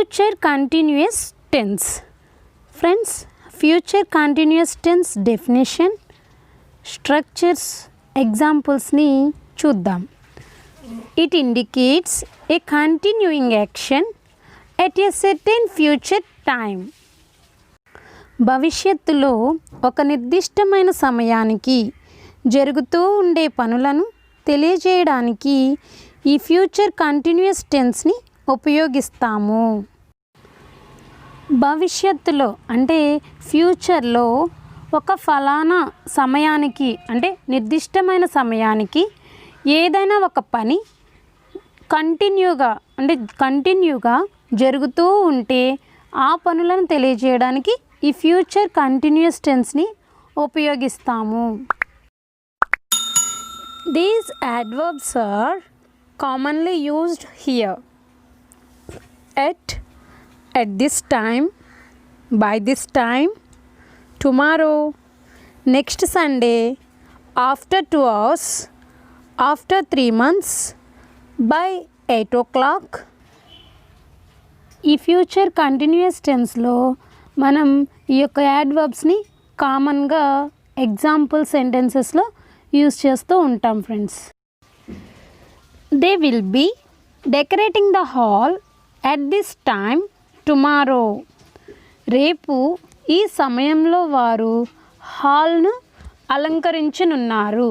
Future continuous tense. Friends, future continuous tense definition, structures, ఎగ్జాంపుల్స్ని చూద్దాం. It indicates a continuing action at a certain future time. భవిష్యత్తులో ఒక నిర్దిష్టమైన సమయానికి జరుగుతూ ఉండే పనులను తెలియజేయడానికి ఈ ఫ్యూచర్ కంటిన్యూయస్ టెన్స్ని ఉపయోగిస్తాము. భవిష్యత్తులో అంటే ఫ్యూచర్లో ఒక ఫలానా సమయానికి అంటే నిర్దిష్టమైన సమయానికి ఏదైనా ఒక పని కంటిన్యూగా జరుగుతూ ఉంటే ఆ పనులను తెలియజేయడానికి ఈ ఫ్యూచర్ కంటిన్యూయస్ టెన్స్ని ఉపయోగిస్తాము. These adverbs are commonly used here. At this time, by this time, tomorrow, next Sunday, after 2 hours, after 3 months, by 8 o'clock. ఈ ఫ్యూచర్ కంటిన్యూయస్ టెన్స్లో మనం ఈ యొక్క యాడ్వర్బ్స్ని కామన్గా ఎగ్జాంపుల్ సెంటెన్సెస్లో యూజ్ చేస్తూ ఉంటాం friends. They will be decorating the hall at this time tomorrow. రేపు ఈ సమయంలో వారు హాల్ను అలంకరించనున్నారు.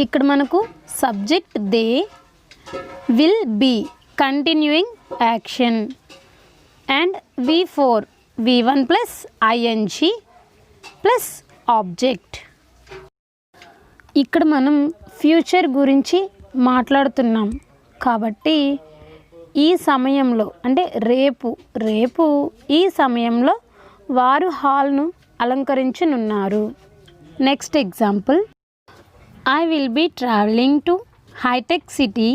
ఇక్కడ మనకు subject they, will be continuing action and V4 V1 plus ing plus object. ఇక్కడ మనం ఫ్యూచర్ గురించి మాట్లాడుతున్నాం కాబట్టి ఈ సమయంలో అంటే రేపు ఈ సమయంలో వారు హాల్ను అలంకరించనున్నారు. Next example, I will be travelling to హైటెక్ City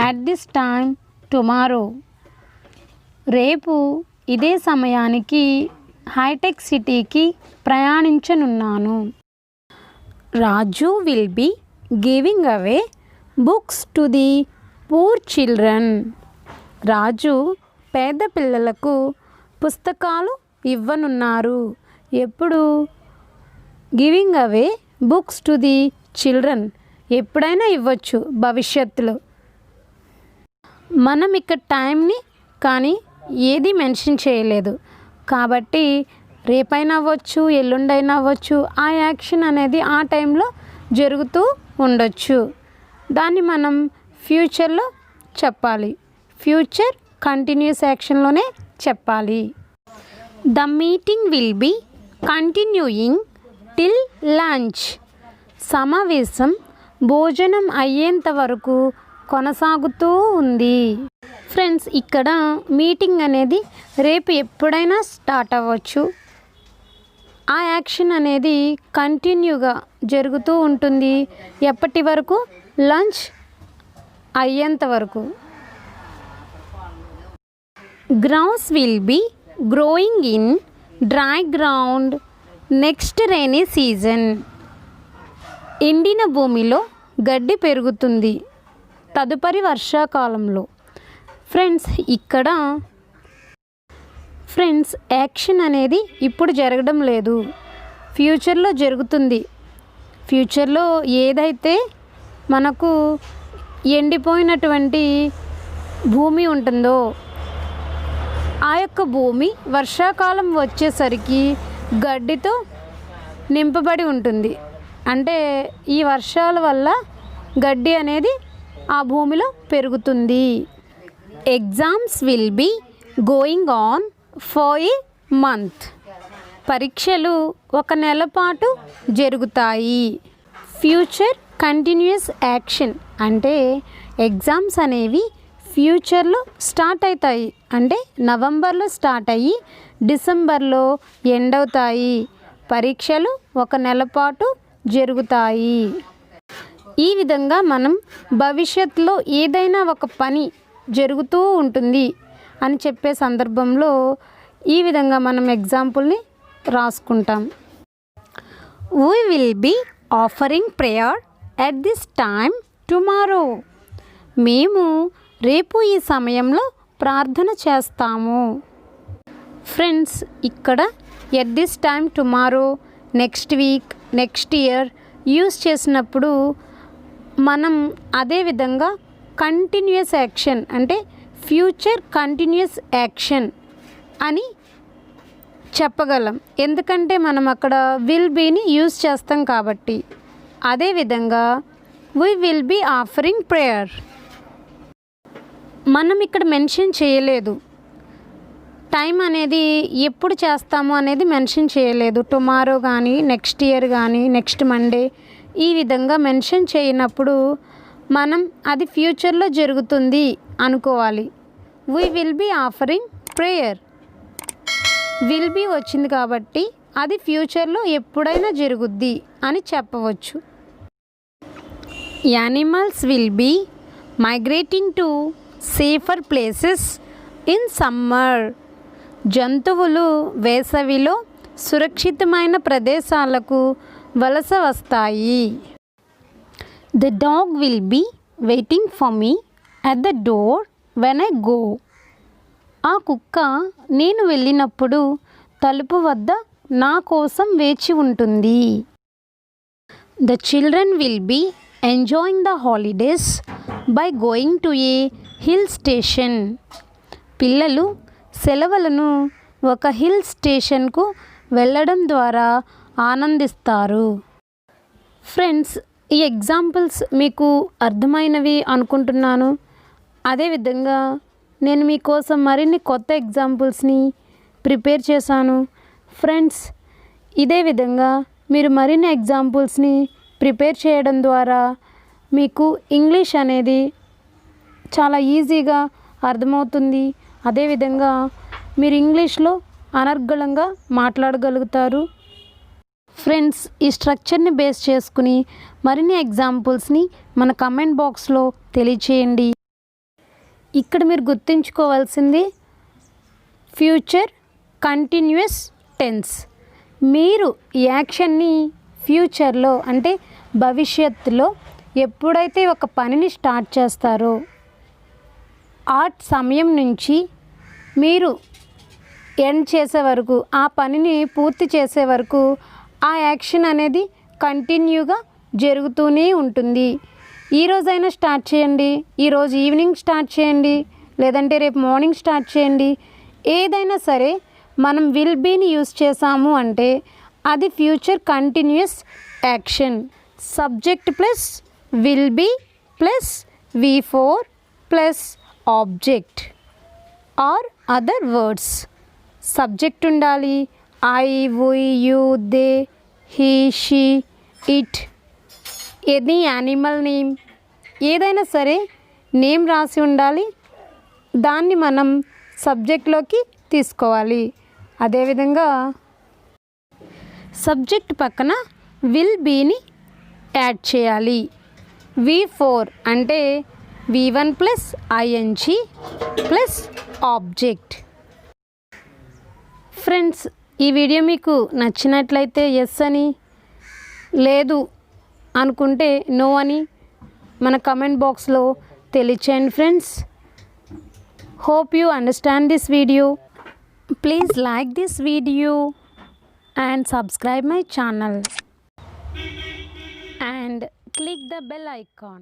at this time tomorrow. రేపు ఇదే సమయానికి హైటెక్ సిటీకి ప్రయాణించనున్నాను. Raju will be giving away books to the poor children. Raju పేద పిల్లలకు పుస్తకాలు ఇవ్వనున్నారు. ఎప్పుడు? Giving away books to the children, ఎప్పుడైనా ఇవ్వచ్చు భవిష్యత్తులో. మనం ఇక్కడ టైంని కానీ ఏది మెన్షన్ చేయలేదు కాబట్టి రేపైనా అవ్వచ్చు, ఎల్లుండైనా అవ్వచ్చు. ఆ యాక్షన్ అనేది ఆ టైంలో జరుగుతూ ఉండొచ్చు. దాన్ని మనం ఫ్యూచర్లో చెప్పాలి, ఫ్యూచర్ కంటిన్యూస్ యాక్షన్లోనే చెప్పాలి. The meeting will be continuing till lunch. సమావేశం భోజనం అయ్యేంత వరకు కొనసాగుతూ ఉంది. ఫ్రెండ్స్, ఇక్కడ మీటింగ్ అనేది రేపు ఎప్పుడైనా స్టార్ట్ అవ్వచ్చు. ఆ యాక్షన్ అనేది కంటిన్యూగా జరుగుతూ ఉంటుంది. ఎప్పటి వరకు? లంచ్ అయ్యేంత వరకు. Grass will be growing in dry ground next rainy season. ఎండిన భూమిలో గడ్డి పెరుగుతుంది తదుపరి వర్షాకాలంలో. ఫ్రెండ్స్ యాక్షన్ అనేది ఇప్పుడు జరగడం లేదు, ఫ్యూచర్లో జరుగుతుంది. ఫ్యూచర్లో ఏదైతే మనకు ఎండిపోయినటువంటి భూమి ఉంటుందో ఆ యొక్క భూమి వర్షాకాలం వచ్చేసరికి గడ్డితో నింపబడి ఉంటుంది. అంటే ఈ వర్షాల వల్ల గడ్డి అనేది ఆ భూమిలో పెరుగుతుంది. Exams will be going on for a month. పరీక్షలు ఒక నెల పాటు జరుగుతాయి. ఫ్యూచర్ కంటిన్యూయస్ యాక్షన్ అంటే ఎగ్జామ్స్ అనేవి ఫ్యూచర్లో స్టార్ట్ అవుతాయి. అంటే నవంబర్లో స్టార్ట్ అయ్యి డిసెంబర్లో ఎండ్ అవుతాయి. పరీక్షలు ఒక నెల పాటు జరుగుతాయి. ఈ విధంగా మనం భవిష్యత్తులో ఏదైనా ఒక పని జరుగుతూ ఉంటుంది అని చెప్పే సందర్భంలో ఈ విధంగా మనం ఎగ్జాంపుల్ని రాసుకుంటాం. We will be offering prayer at this time tomorrow. మేము రేపు ఈ సమయంలో ప్రార్థన చేస్తాము. ఫ్రెండ్స్, ఇక్కడ at this time, tomorrow, next week, next year use చేసినప్పుడు మనం అదే విధంగా కంటిన్యూస్ యాక్షన్ అంటే ఫ్యూచర్ కంటిన్యూస్ యాక్షన్ అని చెప్పగలం. ఎందుకంటే మనం అక్కడ విల్ బీని యూస్ చేస్తాం కాబట్టి. అదేవిధంగా we will be offering prayer. మనం ఇక్కడ మెన్షన్ చేయలేదు, టైం అనేది ఎప్పుడు చేస్తాము అనేది మెన్షన్ చేయలేదు. టుమారో కానీ, నెక్స్ట్ ఇయర్ కానీ, నెక్స్ట్ మండే ఈ విధంగా మెన్షన్ చేయనప్పుడు మనం అది ఫ్యూచర్లో జరుగుతుంది అనుకోవాలి. We will be offering prayer. Will be వచ్చింది కాబట్టి అది ఫ్యూచర్లో ఎప్పుడైనా జరుగుద్ది అని చెప్పవచ్చు. Animals will be migrating to safer places in summer. జంతువులు వేసవిలో సురక్షితమైన ప్రదేశాలకు వలస వస్తాయి. The dog will be waiting for me at the door when I go. ఆ కుక్క నేను వెళ్ళినప్పుడు తలుపు వద్ద నా కోసం వేచి ఉంటుంది. The children will be enjoying the holidays by going to a hill station. పిల్లలు సెలవులను ఒక హిల్ స్టేషన్కు వెళ్ళడం ద్వారా ఆనందిస్తారు. ఫ్రెండ్స్, ఈ ఎగ్జాంపుల్స్ మీకు అర్థమైనవి అనుకుంటున్నాను. అదేవిధంగా నేను మీకోసం మరిన్ని కొత్త ఎగ్జాంపుల్స్ని ప్రిపేర్ చేశాను. ఫ్రెండ్స్, ఇదే విధంగా మీరు మరిన్ని ఎగ్జాంపుల్స్ని ప్రిపేర్ చేయడం ద్వారా మీకు ఇంగ్లీష్ అనేది చాలా ఈజీగా అర్థమవుతుంది. అదేవిధంగా మీరు ఇంగ్లీష్లో అనర్గళంగా మాట్లాడగలుగుతారు. ఫ్రెండ్స్, ఈ స్ట్రక్చర్ని బేస్ చేసుకుని మరిన్ని ఎగ్జాంపుల్స్ని మన కమెంట్ బాక్స్లో తెలియచేయండి. ఇక్కడ మీరు గుర్తుంచుకోవాల్సింది ఫ్యూచర్ కంటిన్యూస్ టెన్స్. మీరు ఈ యాక్షన్ని ఫ్యూచర్లో అంటే భవిష్యత్తులో ఎప్పుడైతే ఒక పనిని స్టార్ట్ చేస్తారో ఆ సమయం నుంచి మీరు ఎండ్ చేసే వరకు, ఆ పనిని పూర్తి చేసే వరకు ఆ యాక్షన్ అనేది కంటిన్యూగా జరుగుతూనే ఉంటుంది. ఈరోజైనా స్టార్ట్ చేయండి, ఈరోజు ఈవినింగ్ స్టార్ట్ చేయండి, లేదంటే రేపు మార్నింగ్ స్టార్ట్ చేయండి. ఏదైనా సరే మనం విల్ బీని యూస్ చేసాము అంటే అది future continuous action. Subject plus will be plus V4 plus object or other words. Subject ఉండాలి. I, we, you, they, he, she, it, any animal name, ఏదైనా సరే నేమ్ రాసి ఉండాలి. దాన్ని మనం సబ్జెక్ట్లోకి తీసుకోవాలి. అదేవిధంగా సబ్జెక్ట్ పక్కన విల్ బీని యాడ్ చేయాలి. V4 అంటే V1 plus ING plus object. Friends, ఈ వీడియో మీకు నచ్చినట్లయితే ఎస్ అని, లేదు అనుకుంటే నో అని మన కమెంట్ బాక్స్లో తెలియచేయండి. Friends, hope you understand this video. Please like this video and subscribe my channel and click the bell icon.